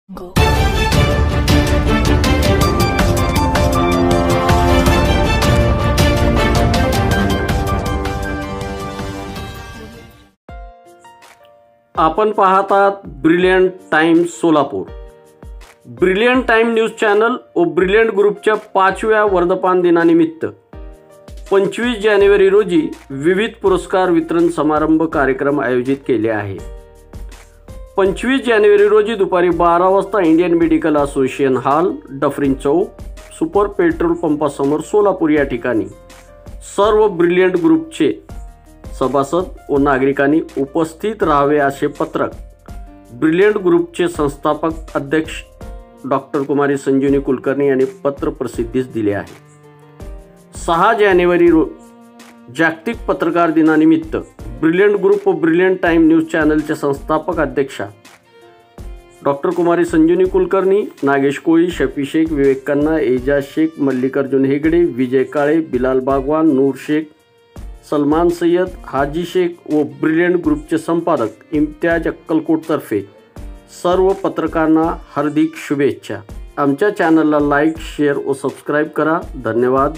Go. आपण पाहतात brilliant times Solapur. Brilliant time news channel व ब्रिलियंट ग्रुपच्या 5व्या वर्धापन दिनानिमित्त 25 जानेवारी रोजी विविध पुरस्कार वितरण समारंभ कार्यक्रम आयोजित केले आहे। 25 जानेवारी रोजी दुपारी 12 वाजता Indian medical association hall, Dufferin Chowk, super petrol पंपासमोर सोलापूर या ठिकाणी सर्व ब्रिलियंट ग्रुपचे सभासद व नागरिकांनी उपस्थित राहावे असे पत्रक ब्रिलियंट ग्रुपचे संस्थापक अध्यक्ष डॉक्टर कुमारी संजीवनी कुलकर्णी यांनी पत्र प्रसिद्धीस दिले आहे। 6 जानेवारी जागतिक पत्रकार दिनानिमित्त ब्रिलियंट ग्रुप व ब्रिलियंट टाइम न्यूज चॅनलचे संस्थापक अध्यक्षा डॉक्टर कुमारी संजीवनी कुलकर्णी, नागेश कोळी, शफी शेख, विवेक कन्ना, एजाज शेख, मल्लिकार्जुन हेगडे, विजय काळे, बिलाल बागवान, नूर शेख, सलमान सय्यद, हाजी शेख व ब्रिलियंट ग्रुपचे संपादक इम्तियाज अक्कलकोटतर्फे सर्व पत्रकारांना हार्दिक शुभेच्छा। आमच्या चॅनलला लाईक, शेअर व सबस्क्राईब करा। धन्यवाद।